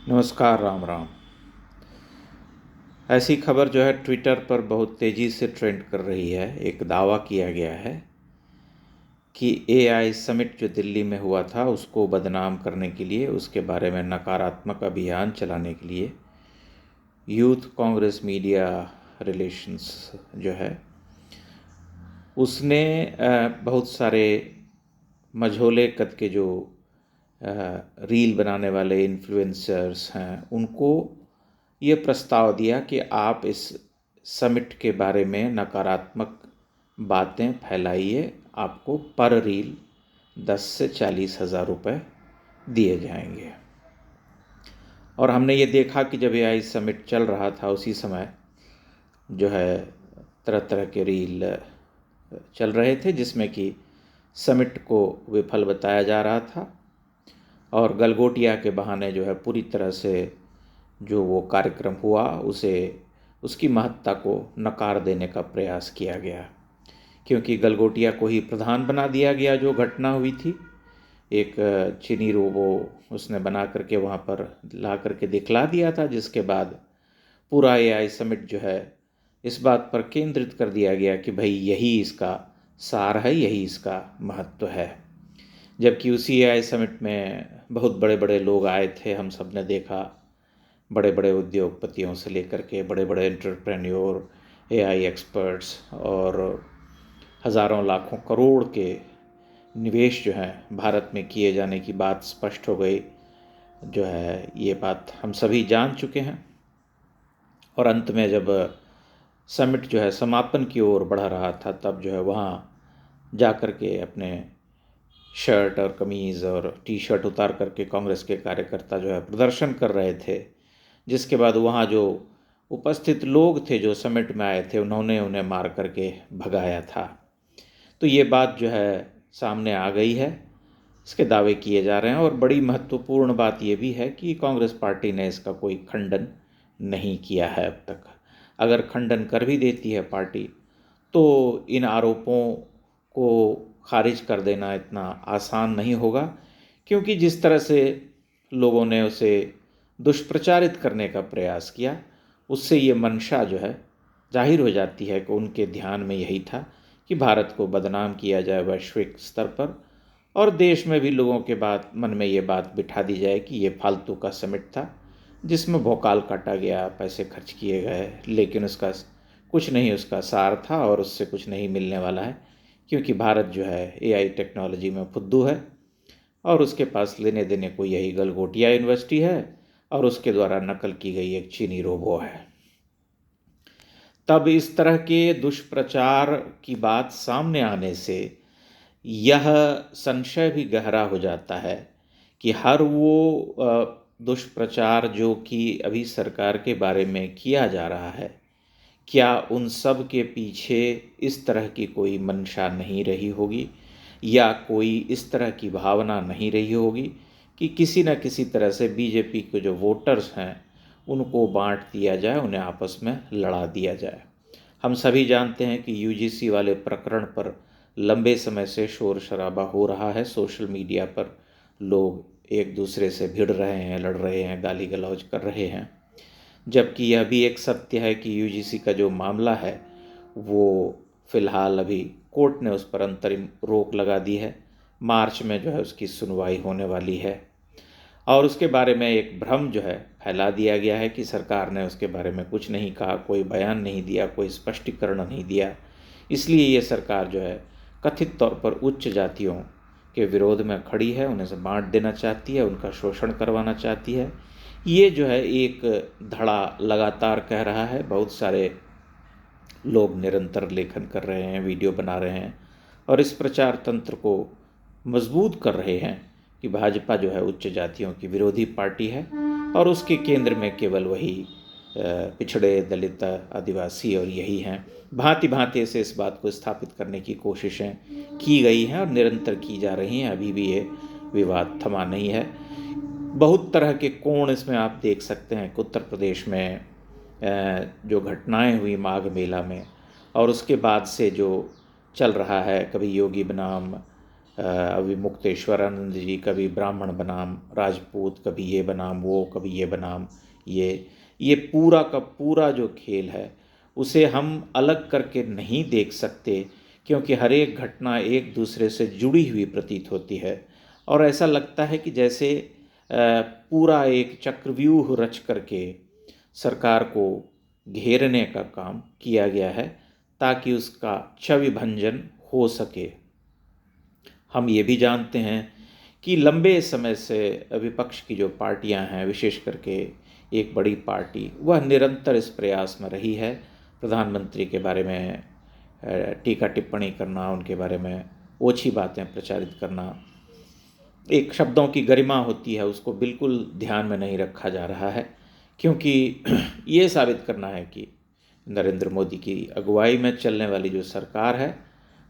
नमस्कार, राम राम। ऐसी खबर जो है ट्विटर पर बहुत तेज़ी से ट्रेंड कर रही है। एक दावा किया गया है कि एआई समिट जो दिल्ली में हुआ था उसको बदनाम करने के लिए, उसके बारे में नकारात्मक अभियान चलाने के लिए यूथ कांग्रेस मीडिया रिलेशंस जो है उसने बहुत सारे मझोले कद के जो रील बनाने वाले इन्फ्लुएंसर्स हैं उनको ये प्रस्ताव दिया कि आप इस समिट के बारे में नकारात्मक बातें फैलाइए, आपको पर रील 10 से 40 हज़ार रुपये दिए जाएंगे। और हमने ये देखा कि जब एआई समिट चल रहा था उसी समय जो है तरह तरह के रील चल रहे थे जिसमें कि समिट को विफल बताया जा रहा था और गलगोटिया के बहाने जो है पूरी तरह से जो वो कार्यक्रम हुआ उसे उसकी महत्ता को नकार देने का प्रयास किया गया, क्योंकि गलगोटिया को ही प्रधान बना दिया गया। जो घटना हुई थी, एक चीनी रोबो उसने बना करके वहाँ पर ला करके दिखला दिया था, जिसके बाद पूरा एआई समिट जो है इस बात पर केंद्रित कर दिया गया कि भाई यही इसका सार है, यही इसका महत्व है। जबकि उसी एआई समिट में बहुत बड़े बड़े लोग आए थे, हम सब ने देखा, बड़े बड़े उद्योगपतियों से लेकर के बड़े बड़े एंटरप्रेन्योर, एआई एक्सपर्ट्स और हज़ारों लाखों करोड़ के निवेश जो हैं भारत में किए जाने की बात स्पष्ट हो गई। जो है ये बात हम सभी जान चुके हैं। और अंत में जब समिट जो है समापन की ओर बढ़ रहा था तब जो है वहाँ जा कर के अपने शर्ट और कमीज़ और टी शर्ट उतार करके कांग्रेस के कार्यकर्ता जो है प्रदर्शन कर रहे थे, जिसके बाद वहाँ जो उपस्थित लोग थे जो समिट में आए थे उन्होंने उन्हें मार करके भगाया था। तो ये बात जो है सामने आ गई है, इसके दावे किए जा रहे हैं। और बड़ी महत्वपूर्ण बात ये भी है कि कांग्रेस पार्टी ने इसका कोई खंडन नहीं किया है अब तक। अगर खंडन कर भी देती है पार्टी तो इन आरोपों को खारिज कर देना इतना आसान नहीं होगा, क्योंकि जिस तरह से लोगों ने उसे दुष्प्रचारित करने का प्रयास किया उससे ये मंशा जो है जाहिर हो जाती है कि उनके ध्यान में यही था कि भारत को बदनाम किया जाए वैश्विक स्तर पर, और देश में भी लोगों के मन में ये बात बिठा दी जाए कि ये फालतू का समिट था जिसमें भोकाल काटा गया, पैसे खर्च किए गए, लेकिन उसका कुछ नहीं, उसका सार था और उससे कुछ नहीं मिलने वाला है, क्योंकि भारत जो है एआई टेक्नोलॉजी में फुद्दू है और उसके पास लेने देने को यही गलगोटिया यूनिवर्सिटी है और उसके द्वारा नकल की गई एक चीनी रोबो है। तब इस तरह के दुष्प्रचार की बात सामने आने से यह संशय भी गहरा हो जाता है कि हर वो दुष्प्रचार जो कि अभी सरकार के बारे में किया जा रहा है, क्या उन सब के पीछे इस तरह की कोई मंशा नहीं रही होगी या कोई इस तरह की भावना नहीं रही होगी कि किसी न किसी तरह से बीजेपी के जो वोटर्स हैं उनको बांट दिया जाए, उन्हें आपस में लड़ा दिया जाए। हम सभी जानते हैं कि यूजीसी वाले प्रकरण पर लंबे समय से शोर शराबा हो रहा है। सोशल मीडिया पर लोग एक दूसरे से भिड़ रहे हैं, लड़ रहे हैं, गाली गलौज कर रहे हैं। जबकि यह भी एक सत्य है कि यूजीसी का जो मामला है वो फ़िलहाल अभी कोर्ट ने उस पर अंतरिम रोक लगा दी है। मार्च में जो है उसकी सुनवाई होने वाली है और उसके बारे में एक भ्रम जो है फैला दिया गया है कि सरकार ने उसके बारे में कुछ नहीं कहा, कोई बयान नहीं दिया, कोई स्पष्टीकरण नहीं दिया। इसलिए ये सरकार जो है कथित तौर पर उच्च जातियों के विरोध में खड़ी है, उन्हें से बांट देना चाहती है, उनका शोषण करवाना चाहती है। ये जो है एक धड़ा लगातार कह रहा है। बहुत सारे लोग निरंतर लेखन कर रहे हैं, वीडियो बना रहे हैं और इस प्रचार तंत्र को मजबूत कर रहे हैं कि भाजपा जो है उच्च जातियों की विरोधी पार्टी है और उसके केंद्र में केवल वही पिछड़े, दलित, आदिवासी और यही हैं। भांति भांति से इस बात को स्थापित करने की कोशिशें की गई हैं और निरंतर की जा रही हैं। अभी भी ये विवाद थमा नहीं है। बहुत तरह के कोण इसमें आप देख सकते हैं कि उत्तर प्रदेश में जो घटनाएं हुई माघ मेला में और उसके बाद से जो चल रहा है, कभी योगी बनाम अभी मुक्तेश्वरानंद जी कभी ब्राह्मण बनाम राजपूत, कभी ये बनाम वो, कभी ये बनाम ये पूरा का पूरा जो खेल है उसे हम अलग करके नहीं देख सकते, क्योंकि हर एक घटना एक दूसरे से जुड़ी हुई प्रतीत होती है। और ऐसा लगता है कि जैसे पूरा एक चक्रव्यूह रच करके सरकार को घेरने का काम किया गया है ताकि उसका छवि भंजन हो सके। हम ये भी जानते हैं कि लंबे समय से विपक्ष की जो पार्टियां हैं, विशेष करके एक बड़ी पार्टी, वह निरंतर इस प्रयास में रही है प्रधानमंत्री के बारे में टीका टिप्पणी करना, उनके बारे में ओछी बातें प्रचारित करना, एक शब्दों की गरिमा होती है उसको बिल्कुल ध्यान में नहीं रखा जा रहा है, क्योंकि ये साबित करना है कि नरेंद्र मोदी की अगुवाई में चलने वाली जो सरकार है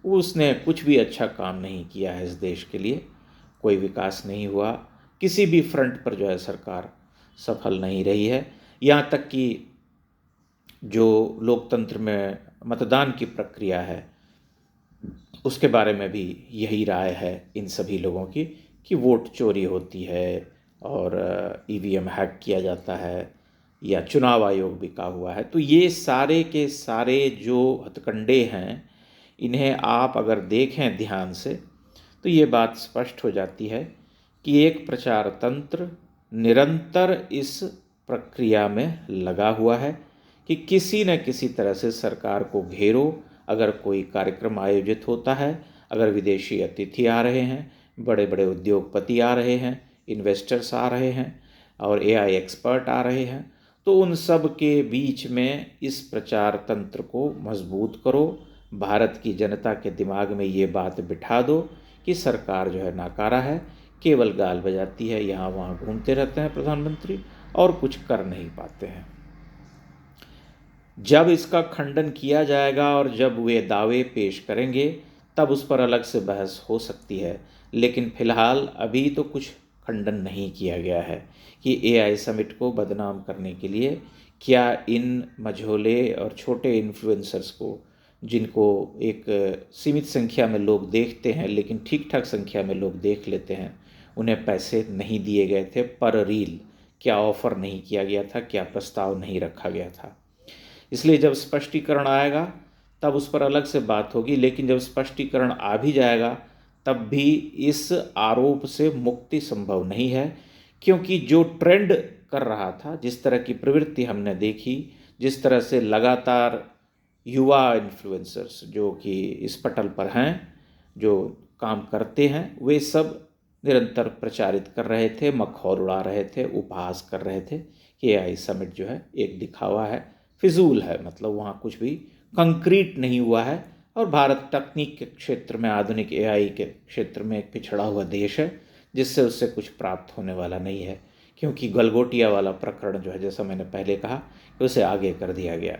उसने कुछ भी अच्छा काम नहीं किया है इस देश के लिए। कोई विकास नहीं हुआ, किसी भी फ्रंट पर जो है सरकार सफल नहीं रही है। यहाँ तक कि जो लोकतंत्र में मतदान की प्रक्रिया है उसके बारे में भी यही राय है इन सभी लोगों की कि वोट चोरी होती है और ईवीएम हैक किया जाता है या चुनाव आयोग बिका हुआ है। तो ये सारे के सारे जो हथकंडे हैं, इन्हें आप अगर देखें ध्यान से तो ये बात स्पष्ट हो जाती है कि एक प्रचार तंत्र निरंतर इस प्रक्रिया में लगा हुआ है कि किसी न किसी तरह से सरकार को घेरो। अगर कोई कार्यक्रम आयोजित होता है, अगर विदेशी अतिथि आ रहे हैं, बड़े बड़े उद्योगपति आ रहे हैं, इन्वेस्टर्स आ रहे हैं और एआई एक्सपर्ट आ रहे हैं, तो उन सब के बीच में इस प्रचार तंत्र को मजबूत करो। भारत की जनता के दिमाग में ये बात बिठा दो कि सरकार जो है नाकारा है, केवल गाल बजाती है, यहाँ वहाँ घूमते रहते हैं प्रधानमंत्री और कुछ कर नहीं पाते हैं। जब इसका खंडन किया जाएगा और जब वे दावे पेश करेंगे तब उस पर अलग से बहस हो सकती है, लेकिन फ़िलहाल अभी तो कुछ खंडन नहीं किया गया है कि एआई समिट को बदनाम करने के लिए क्या इन मझोले और छोटे इन्फ्लुएंसर्स को, जिनको एक सीमित संख्या में लोग देखते हैं लेकिन ठीक ठाक संख्या में लोग देख लेते हैं, उन्हें पैसे नहीं दिए गए थे पर रील? क्या ऑफ़र नहीं किया गया था? क्या प्रस्ताव नहीं रखा गया था? इसलिए जब स्पष्टीकरण आएगा तब उस पर अलग से बात होगी, लेकिन जब स्पष्टीकरण आ भी जाएगा तब भी इस आरोप से मुक्ति संभव नहीं है, क्योंकि जो ट्रेंड कर रहा था, जिस तरह की प्रवृत्ति हमने देखी, जिस तरह से लगातार युवा इन्फ्लुएंसर्स जो कि इस पटल पर हैं, जो काम करते हैं, वे सब निरंतर प्रचारित कर रहे थे, मखौल उड़ा रहे थे, उपहास कर रहे थे कि एआई समिट जो है एक दिखावा है, फिजूल है, मतलब वहाँ कुछ भी कंक्रीट नहीं हुआ है। और भारत तकनीक के क्षेत्र में, आधुनिक एआई के क्षेत्र में एक पिछड़ा हुआ देश है, जिससे उससे कुछ प्राप्त होने वाला नहीं है, क्योंकि गलगोटिया वाला प्रकरण जो है, जैसा मैंने पहले कहा, कि उसे आगे कर दिया गया।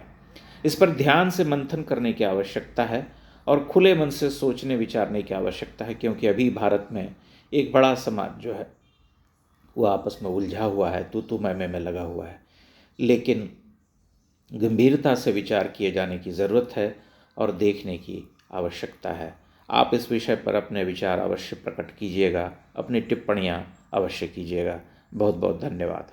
इस पर ध्यान से मंथन करने की आवश्यकता है और खुले मन से सोचने विचारने की आवश्यकता है, क्योंकि अभी भारत में एक बड़ा समाज जो है वो आपस में उलझा हुआ है, तू मैं लगा हुआ है। लेकिन गंभीरता से विचार किए जाने की ज़रूरत है और देखने की आवश्यकता है। आप इस विषय पर अपने विचार अवश्य प्रकट कीजिएगा, अपनी टिप्पणियाँ अवश्य कीजिएगा। बहुत बहुत धन्यवाद।